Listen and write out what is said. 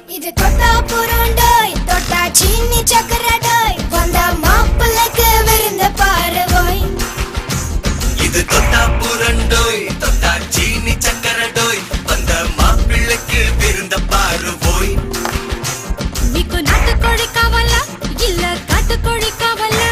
இது தொட்டா புரண்டோய் தொட்டா சீனி சக்கரடோய் வந்த மாப்பிள்ளைக்கு விருந்த பாருவோய். இது தொட்டா புரண்டோய் தொட்டா சீனி சக்கரடோய் வந்த மாப்பிள்ளைக்கு விருந்த பாருவோய். మీకు నాటుకోడి కావాలా இல்ல కాటుకోడి కావాలా